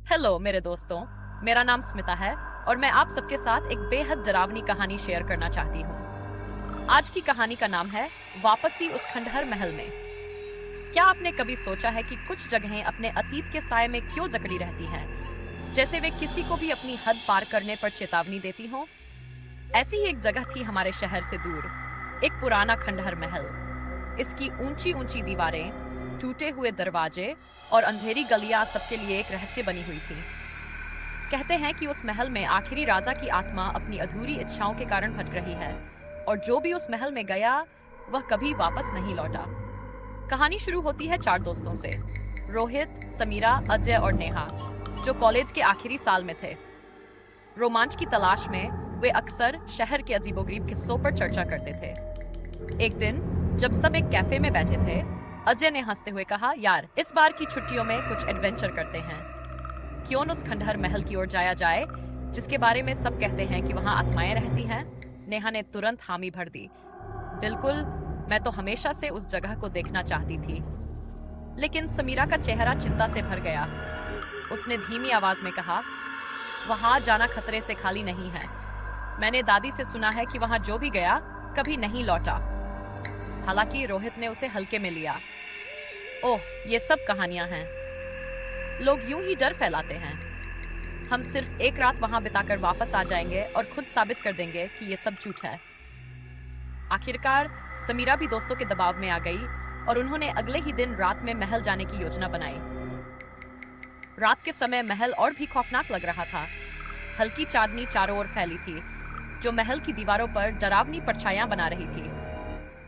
Hello मेरे दोस्तों, मेरा नाम स्मिता है और मैं आप सबके साथ एक बेहद डरावनी कहानी शेयर करना चाहती हूँ। आज की कहानी का नाम है वापसी उस खंडहर महल में। क्या आपने कभी सोचा है कि कुछ जगहें अपने अतीत के साए में क्यों जकड़ी रहती हैं, जैसे वे किसी को भी अपनी हद पार करने पर चेतावनी देती हों? ऐसी ही एक जगह थी हमारे शहर से दूर, एक पुराना खंडहर महल। इसकी ऊंची ऊंची दीवारें, टूटे हुए दरवाजे और अंधेरी गलियां सबके लिए एक रहस्य बनी हुई थी। कहते हैं कि उस महल में आखिरी राजा की आत्मा अपनी अधूरी इच्छाओं के कारण भटक रही है और जो भी उस महल में गया वह कभी वापस नहीं लौटा। कहानी शुरू होती है चार दोस्तों से, रोहित, समीरा, अजय और नेहा, जो कॉलेज के आखिरी साल में थे। रोमांच की तलाश में वे अक्सर शहर के अजीबोगरीब किस्सों पर चर्चा करते थे। एक दिन जब सब एक कैफे में बैठे थे, अजय ने हंसते हुए कहा, यार इस बार की छुट्टियों में कुछ एडवेंचर करते हैं। क्यों न उस खंडहर महल की ओर जाया जाए जिसके बारे में सब कहते हैं कि वहां आत्माएं रहती हैं। नेहा ने तुरंत हामी भर दी। बिल्कुल, मैं तो हमेशा से उस जगह को देखना चाहती थी। लेकिन समीरा का चेहरा चिंता से भर गया। उसने धीमी आवाज में कहा, वहां जाना खतरे से खाली नहीं है। मैंने दादी से सुना है कि वहां जो भी गया कभी नहीं लौटा। हालांकि रोहित ने उसे हल्के में लिया। ओह, ये सब कहानियां हैं। लोग यूं ही डर फैलाते हैं। हम सिर्फ एक रात वहां बिताकर वापस आ जाएंगे और खुद साबित कर देंगे कि ये सब झूठ है। आखिरकार समीरा भी दोस्तों के दबाव में आ गई और उन्होंने अगले ही दिन रात में महल जाने की योजना बनाई। रात के समय महल और भी खौफनाक लग रहा था। हल्की चांदनी चारों ओर फैली थी, जो महल की दीवारों पर डरावनी परछाइयां बना रही थी।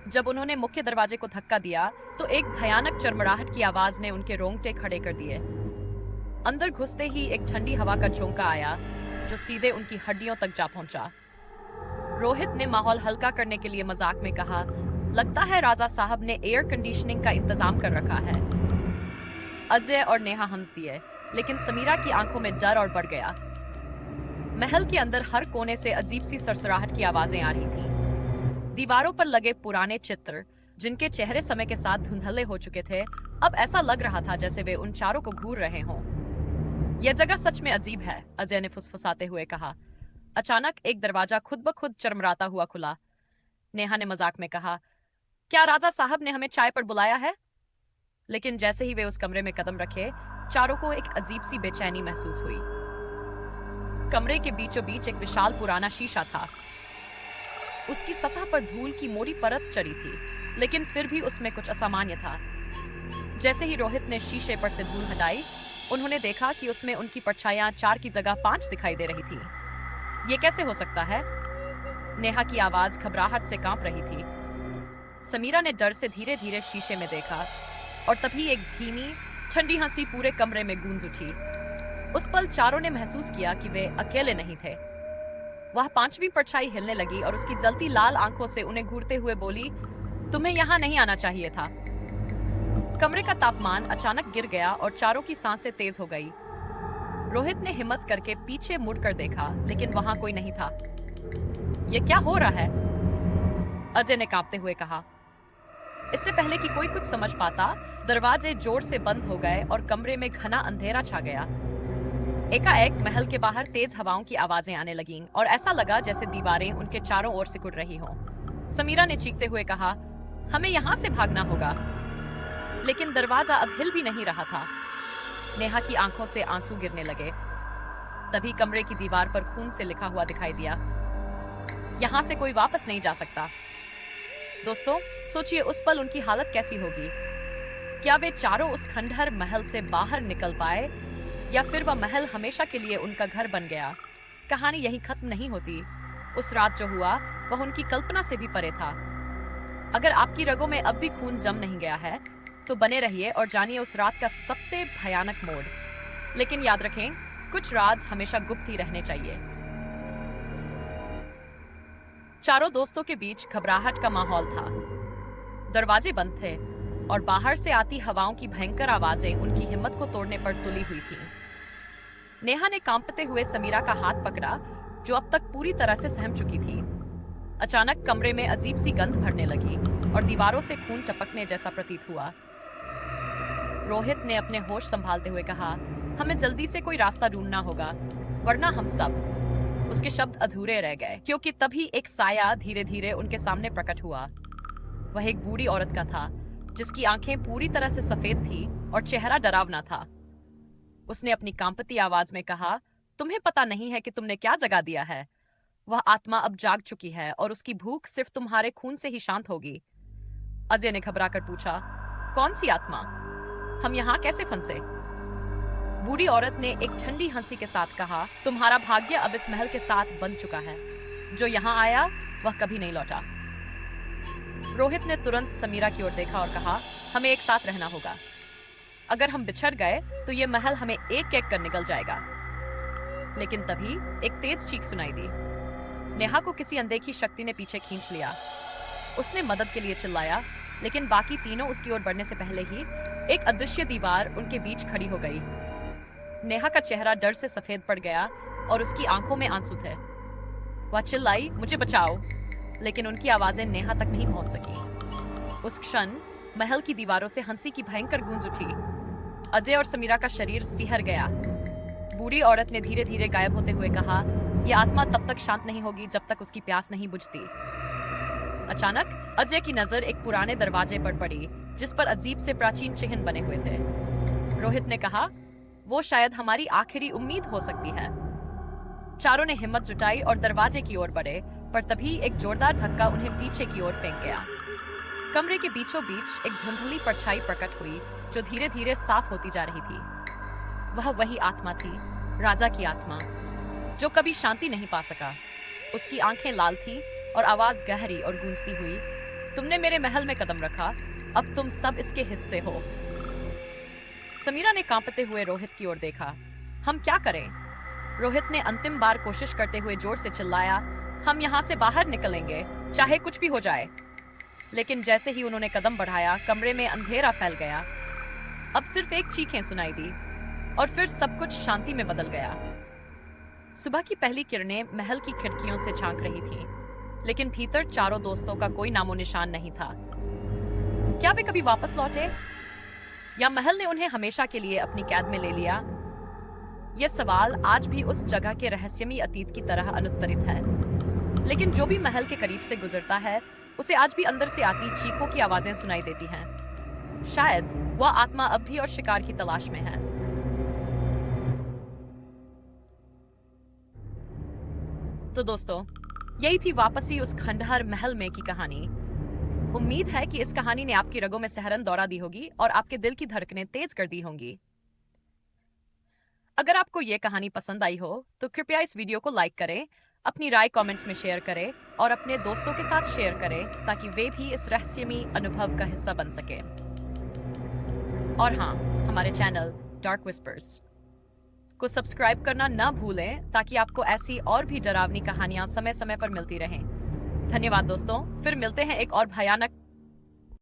जब उन्होंने मुख्य दरवाजे को धक्का दिया तो एक भयानक चरमराहट की आवाज ने उनके रोंगटे खड़े कर दिए। अंदर घुसते ही एक ठंडी हवा का झोंका आया जो सीधे उनकी हड्डियों तक जा पहुंचा। रोहित ने माहौल हल्का करने के लिए मजाक में कहा, लगता है राजा साहब ने एयर कंडीशनिंग का इंतजाम कर रखा है। अजय और नेहा हंस दिए, लेकिन समीरा की आंखों में डर और बढ़ गया। महल के अंदर हर कोने से अजीब सी सरसराहट की आवाजें आ रही थीं। दीवारों पर लगे पुराने चित्र, जिनके चेहरे समय के साथ धुंधले हो चुके थे, अब ऐसा लग रहा था जैसे वे उन चारों को घूर रहे हों। यह जगह सच में अजीब है, अजय ने फुसफुसाते हुए कहा। अचानक एक दरवाजा खुद ब खुद चरमराता हुआ खुला। नेहा ने मजाक में कहा, क्या राजा साहब ने हमें चाय पर बुलाया है? लेकिन जैसे ही वे उस कमरे में कदम रखे, चारों को एक अजीब सी बेचैनी महसूस हुई। कमरे के बीचों बीच एक विशाल पुराना शीशा था। उसकी सतह पर धूल की मोटी परत चढ़ी थी, लेकिन फिर भी उसमें कुछ असामान्य था। जैसे ही रोहित ने शीशे पर से धूल हटाई, उन्होंने देखा कि उसमें उनकी परछाइयां 4 की जगह 5 दिखाई दे रही थी। ये कैसे हो सकता है? नेहा की आवाज घबराहट से कांप रही थी। समीरा ने डर से धीरे धीरे शीशे में देखा और तभी एक धीमी ठंडी हंसी पूरे कमरे में गूंज उठी। उस पल चारों ने महसूस किया कि वे अकेले नहीं थे। वह 5वीं परछाई हिलने लगी और उसकी जलती लाल आंखों से उन्हें घूरते हुए बोली, तुम्हें यहाँ नहीं आना चाहिए था। कमरे का तापमान अचानक गिर गया और चारों की सांसें तेज हो गई। रोहित ने हिम्मत करके पीछे मुड़कर देखा, लेकिन वहां कोई नहीं था। यह क्या हो रहा है? अजय ने कांपते हुए कहा। इससे पहले कि कोई कुछ समझ पाता, दरवाजे जोर से बंद हो गए और कमरे में घना अंधेरा छा गया। एकाएक महल के बाहर तेज हवाओं की आवाजें आने लगीं और ऐसा लगा जैसे दीवारें उनके चारों ओर सिकुड़ रही हों। समीरा ने चीखते हुए कहा, हमें यहाँ से भागना होगा। लेकिन दरवाजा अब हिल भी नहीं रहा था। नेहा की आंखों से आंसू गिरने लगे। तभी कमरे की दीवार पर खून से लिखा हुआ दिखाई दिया, यहाँ से कोई वापस नहीं जा सकता। दोस्तों, सोचिए उस पल उनकी हालत कैसी होगी। क्या वे चारों उस खंडहर महल से बाहर निकल पाए, या फिर वह महल हमेशा के लिए उनका घर बन गया? कहानी यही खत्म नहीं होती। उस रात जो हुआ वह उनकी कल्पना से भी परे था। अगर आपकी रगों में अब भी खून जम नहीं गया है तो बने रहिए और जानिए उस रात का सबसे भयानक मोड़। लेकिन याद रखें, कुछ राज हमेशा गुप्त ही रहने चाहिए। चारों दोस्तों के बीच घबराहट का माहौल था। दरवाजे बंद थे और बाहर से आती हवाओं की भयंकर आवाजें उनकी हिम्मत को तोड़ने पर तुली हुई थीं। नेहा ने कांपते हुए समीरा का हाथ पकड़ा, जो अब तक पूरी तरह से सहम चुकी थी। अचानक कमरे में अजीब सी गंध भरने लगी और दीवारों से खून टपकने जैसा प्रतीत हुआ। रोहित ने अपने होश संभालते हुए कहा, हमें जल्दी से कोई रास्ता ढूंढना होगा, वरना हम सब। उसके शब्द अधूरे रह गए क्योंकि तभी एक साया धीरे धीरे उनके सामने प्रकट हुआ। वह एक बूढ़ी औरत का था, जिसकी आंखें पूरी तरह से सफेद थी और चेहरा डरावना था। उसने अपनी कांपती आवाज में कहा, तुम्हें पता नहीं है कि तुमने क्या जगा दिया है। वह आत्मा अब जाग चुकी है और उसकी भूख सिर्फ तुम्हारे खून से ही शांत होगी। अजय ने घबराकर पूछा, कौन सी आत्मा? हम यहाँ कैसे फंसे? बूढ़ी औरत ने एक ठंडी हंसी के साथ कहा, तुम्हारा भाग्य अब इस महल के साथ बन चुका है। जो यहाँ आया वह कभी नहीं लौटा। रोहित ने तुरंत समीरा की ओर देखा और कहा, हमें एक साथ रहना होगा। अगर हम बिछड़ गए तो ये महल हमें एक एक कर निगल जाएगा। लेकिन तभी एक तेज चीख सुनाई दी। नेहा को किसी अनदेखी शक्ति ने पीछे खींच लिया। उसने मदद के लिए चिल्लाया, लेकिन बाकी तीनों उसकी ओर बढ़ने से पहले ही एक अदृश्य दीवार उनके बीच खड़ी हो गई। नेहा का चेहरा डर से सफेद पड़ गया और उसकी आंखों में आंसू थे। वह चिल्लाई, मुझे बचाओ, लेकिन उनकी आवाजें नेहा तक नहीं पहुंच सकी। उस क्षण महल की दीवारों से हंसी की भयंकर गूंज उठी। अजय और समीरा का शरीर सिहर गया। बूढ़ी औरत ने धीरे धीरे गायब होते हुए कहा, यह आत्मा तब तक शांत नहीं होगी जब तक उसकी प्यास नहीं बुझती। अचानक अजय की नजर एक पुराने दरवाजे पर पड़ी, जिस पर अजीब से प्राचीन चिन्ह बने हुए थे। रोहित ने कहा, वो शायद हमारी आखिरी उम्मीद हो सकती है। चारों ने हिम्मत जुटाई और दरवाजे की ओर बढ़े, पर तभी एक जोरदार धक्का उन्हें पीछे की ओर फेंक गया। कमरे के बीचों बीच एक धुंधली परछाई प्रकट हुई, जो धीरे धीरे साफ होती जा रही थी। वह वही आत्मा थी, राजा की आत्मा, जो कभी शांति नहीं पा सका। उसकी आंखें लाल थी और आवाज गहरी और गूंजती हुई, तुमने मेरे महल में कदम रखा, अब तुम सब इसके हिस्से हो। समीरा ने कांपते हुए रोहित की ओर देखा। हम क्या करें? रोहित ने अंतिम बार कोशिश करते हुए जोर से चिल्लाया, हम यहाँ से बाहर निकलेंगे, चाहे कुछ भी हो जाए। लेकिन जैसे ही उन्होंने कदम बढ़ाया, कमरे में अंधेरा फैल गया। अब सिर्फ एक चीखें सुनाई दी और फिर सब कुछ शांति में बदल गया। सुबह की पहली किरणें महल की खिड़कियों से झांक रही थीं, लेकिन भीतर चारों दोस्तों का कोई नामो निशान नहीं था। क्या वे कभी वापस लौटे, या महल ने उन्हें हमेशा के लिए अपनी कैद में ले लिया? यह सवाल आज भी उस जगह के रहस्यमयी अतीत की तरह अनुत्तरित है। लेकिन जो भी महल के करीब से गुजरता है, उसे आज भी अंदर से आती चीखों की आवाजें सुनाई देती हैं। शायद वह आत्मा अब भी और शिकार की तलाश में है। तो दोस्तों, यही थी वापसी उस खंडहर महल में की कहानी। उम्मीद है कि इस कहानी ने आपकी रगों में सहरन दौड़ा दी होगी और आपके दिल की धड़कनें तेज कर दी होंगी। अगर आपको ये कहानी पसंद आई हो तो कृपया इस वीडियो को लाइक करें, अपनी राय कमेंट्स में शेयर करें और अपने दोस्तों के साथ शेयर करें, ताकि वे भी इस रहस्यमयी अनुभव का हिस्सा बन सके। और हाँ, हमारे चैनल डार्क विस्पर्स को सब्सक्राइब करना ना भूलें, ताकि आपको ऐसी और भी डरावनी कहानियां समय समय पर मिलती रहें। धन्यवाद दोस्तों, फिर मिलते हैं एक और भयानक